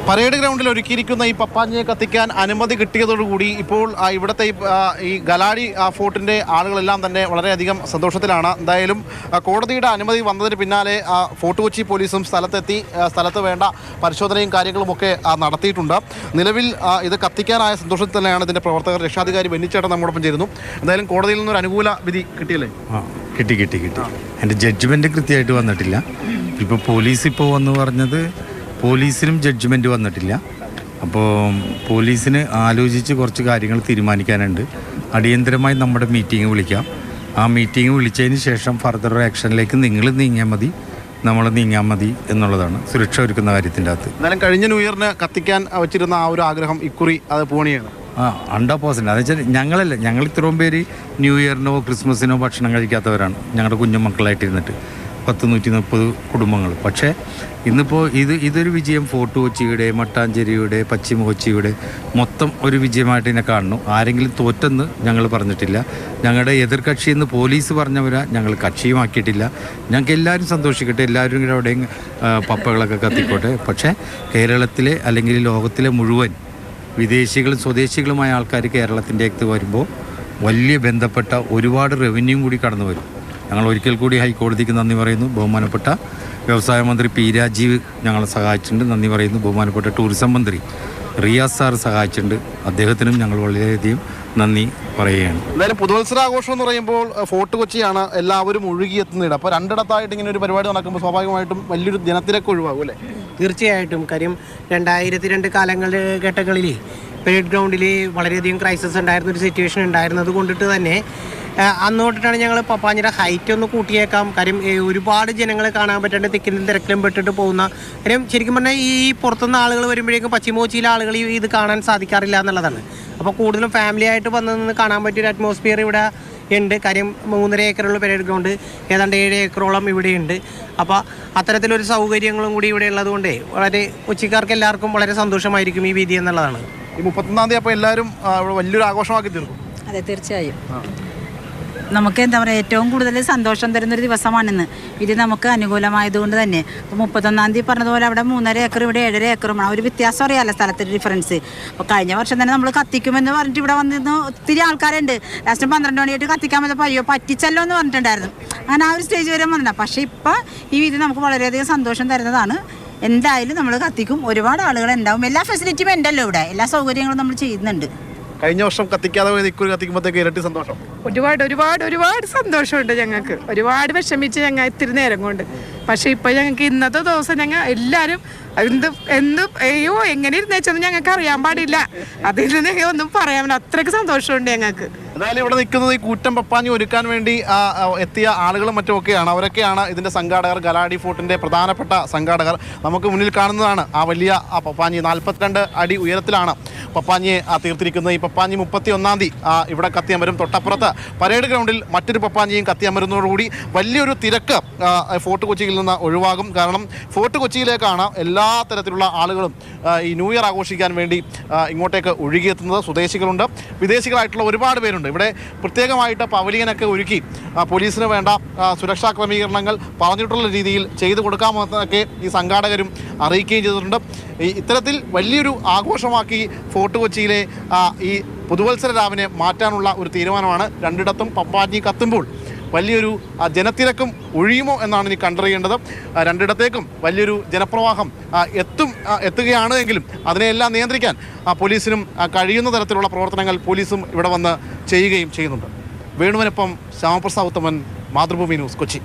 Parade ഗ്രൗണ്ടിൽ ഒരുക്കിയിരിക്കുന്ന ഈ പപ്പാഞ്ഞിയെ കത്തിക്കാൻ അനുമതി കിട്ടിയതോടുകൂടി ഇപ്പോൾ ഇവിടുത്തെ ഈ ഗലാഡി ഫോർട്ടിൻ്റെ ആളുകളെല്ലാം തന്നെ വളരെയധികം സന്തോഷത്തിലാണ്. എന്തായാലും കോടതിയുടെ അനുമതി വന്നതിന് പിന്നാലെ ഫോർട്ട് കൊച്ചി പോലീസും സ്ഥലത്തെത്തി സ്ഥലത്ത് വേണ്ട പരിശോധനയും കാര്യങ്ങളുമൊക്കെ നടത്തിയിട്ടുണ്ട്. നിലവിൽ ഇത് കത്തിക്കാനായ സന്തോഷത്തിൽ തന്നെയാണ് ഇതിൻ്റെ പ്രവർത്തകർ. രക്ഷാധികാരി ബെന്നിച്ചേട്ടൻ നമ്മോടൊപ്പം ചേരുന്നു. എന്തായാലും കോടതിയിൽ നിന്നൊരു അനുകൂല വിധി കിട്ടിയല്ലേ? കിട്ടി. എൻ്റെ ജഡ്ജ്മെൻറ്റ് കൃത്യമായിട്ട് വന്നിട്ടില്ല. ഇപ്പോൾ പോലീസ് ഇപ്പോൾ വന്ന് പറഞ്ഞത് പോലീസിനും ജഡ്ജ്മെൻറ്റ് വന്നിട്ടില്ല. അപ്പോൾ പോലീസിന് ആലോചിച്ച് കുറച്ച് കാര്യങ്ങൾ തീരുമാനിക്കാനുണ്ട്. അടിയന്തരമായി നമ്മുടെ മീറ്റിംഗ് വിളിക്കാം. ആ മീറ്റിംഗ് വിളിച്ചതിന് ശേഷം ഫർദർ ആക്ഷനിലേക്ക് നിങ്ങൾ നീങ്ങിയാൽ മതി, നമ്മൾ നീങ്ങാൻ മതി എന്നുള്ളതാണ് സുരക്ഷ ഒരുക്കുന്ന കാര്യത്തിൻ്റെ അകത്ത്. എന്നാലും കഴിഞ്ഞ ന്യൂ ഇയറിന് കത്തിക്കാൻ വെച്ചിരുന്ന ആ ഒരു ആഗ്രഹം ഇക്കുറി അത് പൂണിയാണ്. 100%. അത് വെച്ചാൽ ഞങ്ങൾ ഇത്രയും പേര് ന്യൂ ഇയറിനോ ക്രിസ്മസിനോ ഭക്ഷണം കഴിക്കാത്തവരാണ്. ഞങ്ങളുടെ കുഞ്ഞുമക്കളായിട്ടിരുന്നിട്ട് 130 കുടുംബങ്ങൾ. പക്ഷേ ഇന്നിപ്പോൾ ഇതൊരു വിജയം ഫോർട്ട് കൊച്ചിയുടെ, മട്ടാഞ്ചേരിയുടെ, പശ്ചിമ കൊച്ചിയുടെ മൊത്തം ഒരു വിജയമായിട്ട് ഇതിനെ കാണുന്നു. ആരെങ്കിലും തോറ്റെന്ന് ഞങ്ങൾ പറഞ്ഞിട്ടില്ല. ഞങ്ങളുടെ എതിർകക്ഷിയെന്ന് പോലീസ് പറഞ്ഞവരാ ഞങ്ങൾ കക്ഷിയുമാക്കിയിട്ടില്ല. ഞങ്ങൾക്ക് എല്ലാവരും സന്തോഷിക്കട്ടെ, എല്ലാവരും കൂടെ അവിടെയും പപ്പകളൊക്കെ കത്തിക്കോട്ടെ. പക്ഷേ കേരളത്തിലെ അല്ലെങ്കിൽ ലോകത്തിലെ മുഴുവൻ വിദേശികളും സ്വദേശികളുമായ ആൾക്കാർ കേരളത്തിൻ്റെ അകത്ത് വരുമ്പോൾ വലിയ ബന്ധപ്പെട്ട ഒരുപാട് റവന്യൂ കൂടി കടന്നു വരും. ഞങ്ങൾ ഒരിക്കൽ കൂടി ഹൈക്കോടതിക്ക് നന്ദി പറയുന്നു. ബഹുമാനപ്പെട്ട വ്യവസായ മന്ത്രി പി രാജീവ് ഞങ്ങളെ സഹായിച്ചിട്ടുണ്ട്, നന്ദി പറയുന്നു. ബഹുമാനപ്പെട്ട ടൂറിസം മന്ത്രി റിയാസ് സാർ സഹായിച്ചിട്ടുണ്ട്, അദ്ദേഹത്തിനും ഞങ്ങൾ വളരെയധികം നന്ദി പറയുകയാണ്. എന്തായാലും പുതുവത്സരാഘോഷം എന്ന് പറയുമ്പോൾ ഫോർട്ട് കൊച്ചിയാണ് എല്ലാവരും ഒഴുകിയെത്തുന്നത്. അപ്പോൾ രണ്ടിടത്തായിട്ട് ഇങ്ങനെ ഒരു പരിപാടി നടക്കുമ്പോൾ സ്വാഭാവികമായിട്ടും വലിയൊരു ജനത്തിരക്ക് ഒഴിവാകും അല്ലേ? തീർച്ചയായിട്ടും. കാര്യം 2002 കാലഘട്ടങ്ങളിൽ പരേഡ് ഗ്രൗണ്ടിൽ വളരെയധികം ക്രൈസിസ് ഉണ്ടായിരുന്ന ഒരു സിറ്റുവേഷൻ ഉണ്ടായിരുന്നത് കൊണ്ടിട്ട് തന്നെ അന്ന് തൊട്ടിട്ടാണ് ഞങ്ങൾ പപ്പാഞ്ഞിയുടെ ഹൈറ്റ് ഒന്ന് കൂട്ടിയേക്കാം. കാര്യം ഒരുപാട് ജനങ്ങളെ കാണാൻ പറ്റാണ്ട് തിക്കിലും തിരക്കിലും പെട്ടിട്ട് പോകുന്ന കാര്യം ശരിക്കും പറഞ്ഞാൽ ഈ പുറത്തുനിന്ന് ആളുകൾ വരുമ്പോഴേക്കും പശ്ചിമ കൊച്ചിയിലെ ആളുകൾ ഇത് കാണാൻ സാധിക്കാറില്ല എന്നുള്ളതാണ്. അപ്പോൾ കൂടുതലും ഫാമിലി ആയിട്ട് വന്ന് നിന്ന് കാണാൻ പറ്റിയൊരു അറ്റ്മോസ്ഫിയർ ഇവിടെ ഉണ്ട്. കാര്യം 3.5 ഏക്കറുള്ള പരേഡ് ഗ്രൗണ്ട് ഏതാണ്ട് 7 ഏക്കറോളം ഇവിടെയുണ്ട്. അപ്പോൾ അത്തരത്തിലൊരു സൗകര്യങ്ങളും കൂടി ഇവിടെ ഉള്ളതുകൊണ്ട് വളരെ കൊച്ചിക്കാർക്ക് എല്ലാവർക്കും വളരെ സന്തോഷമായിരിക്കും ഈ വേദി എന്നുള്ളതാണ്. ഈ 31-ാം തീയതി അപ്പോൾ എല്ലാവരും വലിയൊരു ആഘോഷമാക്കി തീർക്കും. അതെ, തീർച്ചയായും. നമുക്ക് എന്താ പറയുക, ഏറ്റവും കൂടുതൽ സന്തോഷം തരുന്നൊരു ദിവസമാണിന്ന്. ഇത് നമുക്ക് അനുകൂലമായതുകൊണ്ട് തന്നെ. അപ്പോൾ 31-ാം തീയതി പറഞ്ഞതുപോലെ അവിടെ 3.5 ഏക്കർ, ഇവിടെ 7 ഏക്കറുമാണ്. ഒരു വ്യത്യാസം അറിയാമല്ലോ സ്ഥലത്തിൻ്റെ ഡിഫറൻസ്. അപ്പോൾ കഴിഞ്ഞ വർഷം തന്നെ നമ്മൾ കത്തിക്കുമെന്ന് പറഞ്ഞിട്ട് ഇവിടെ വന്നിരുന്നു ഒത്തിരി ആൾക്കാരുണ്ട്. ലാസ്റ്റ് 12 മണിയായിട്ട് കത്തിക്കാൻ പറ്റപ്പോൾ അയ്യോ പറ്റിച്ചല്ലോ എന്ന് പറഞ്ഞിട്ടുണ്ടായിരുന്നു. അങ്ങനെ ആ ഒരു സ്റ്റേജ് വരെ വന്നില്ല. പക്ഷേ ഇപ്പോൾ ഈ ഇത് നമുക്ക് വളരെയധികം സന്തോഷം തരുന്നതാണ്. എന്തായാലും നമ്മൾ കത്തിക്കും, ഒരുപാട് ആളുകൾ ഉണ്ടാവും. എല്ലാ ഫെസിലിറ്റിയും ഉണ്ടല്ലോ ഇവിടെ, എല്ലാ സൗകര്യങ്ങളും നമ്മൾ ചെയ്യുന്നുണ്ട്. കഴിഞ്ഞ വർഷം കത്തിക്കാതെ ഇക്കുറി കത്തിക്കുമ്പോഴത്തേക്ക് ഇരട്ടി സന്തോഷം. ഒരുപാട് സന്തോഷമുണ്ട് ഞങ്ങൾക്ക്. ഒരുപാട് വിഷമിച്ച് ഞങ്ങൾ ഇത്തിരി നേരം കൊണ്ട്. പക്ഷേ ഇപ്പോൾ ഞങ്ങൾക്ക് ഇന്നത്തെ ദിവസം ഞങ്ങൾ എല്ലാവരും അയ്യോ എങ്ങനെ ഇരുന്നേച്ചെന്ന് ഞങ്ങൾക്ക് അറിയാൻ പാടില്ല. അതിൽ നിന്ന് ഒന്നും പറയാൻ പറ്റില്ല, അത്രയ്ക്ക് സന്തോഷമുണ്ട് ഞങ്ങൾക്ക്. എന്തായാലും ഇവിടെ നിൽക്കുന്നത് ഈ കൂറ്റൻ പപ്പാഞ്ഞി ഒരുക്കാൻ വേണ്ടി എത്തിയ ആളുകളും മറ്റുമൊക്കെയാണ്. അവരൊക്കെയാണ് ഇതിൻ്റെ സംഘാടകർ, ഗലാഡി ഫോർട്ടിൻ്റെ പ്രധാനപ്പെട്ട സംഘാടകർ. നമുക്ക് മുന്നിൽ കാണുന്നതാണ് ആ വലിയ പപ്പാഞ്ഞി. 42 അടി ഉയരത്തിലാണ് പപ്പാഞ്ഞിയെ തീർത്തിരിക്കുന്നത്. ഈ പപ്പാഞ്ഞി 31-ാം തീയതി ഇവിടെ കത്തിയമരും. തൊട്ടപ്പുറത്ത് പരേഡ് ഗ്രൗണ്ടിൽ മറ്റൊരു പപ്പാഞ്ഞിയും കത്തിയമരുന്നതോടുകൂടി വലിയൊരു തിരക്ക് ഫോർട്ട് കൊച്ചിയിൽ നിന്ന് ഒഴിവാകും. കാരണം ഫോർട്ട് കൊച്ചിയിലേക്കാണ് എല്ലാ തരത്തിലുള്ള ആളുകളും ഈ ന്യൂ ഇയർ ആഘോഷിക്കാൻ വേണ്ടി ഇങ്ങോട്ടേക്ക് ഒഴുകിയെത്തുന്നത്. സ്വദേശികളുണ്ട്, വിദേശികളായിട്ടുള്ള ഒരുപാട് പേരുണ്ട്. ഇവിടെ പ്രത്യേകമായിട്ട് പവലിയനൊക്കെ ഒരുക്കി പോലീസിന് വേണ്ട സുരക്ഷാ ക്രമീകരണങ്ങൾ പറഞ്ഞിട്ടുള്ള രീതിയിൽ ചെയ്തു കൊടുക്കാമെന്നൊക്കെ ഈ സംഘാടകരും അറിയിക്കുകയും ചെയ്തിട്ടുണ്ട്. ഇത്തരത്തിൽ വലിയൊരു ആഘോഷമാക്കി ഫോർട്ട് കൊച്ചിയിലെ ഈ പുതുവത്സര രാവിനെ മാറ്റാനുള്ള ഒരു തീരുമാനമാണ്. രണ്ടിടത്തും പപ്പാഞ്ഞി കത്തുമ്പോൾ വലിയൊരു ജനത്തിരക്കും ഒഴിയുമോ എന്നാണ് ഇനി കണ്ടറിയേണ്ടത്. രണ്ടിടത്തേക്കും വലിയൊരു ജനപ്രവാഹം എത്തുകയാണ് എങ്കിലും അതിനെയെല്ലാം നിയന്ത്രിക്കാൻ പോലീസിനും കഴിയുന്ന തരത്തിലുള്ള പ്രവർത്തനങ്ങൾ പോലീസും ഇവിടെ വന്ന് ചെയ്യുകയും ചെയ്യുന്നുണ്ട്. വേണുവിനൊപ്പം ശ്യാമപ്രസാദ് ഉത്തമൻ, മാതൃഭൂമി ന്യൂസ്, കൊച്ചി.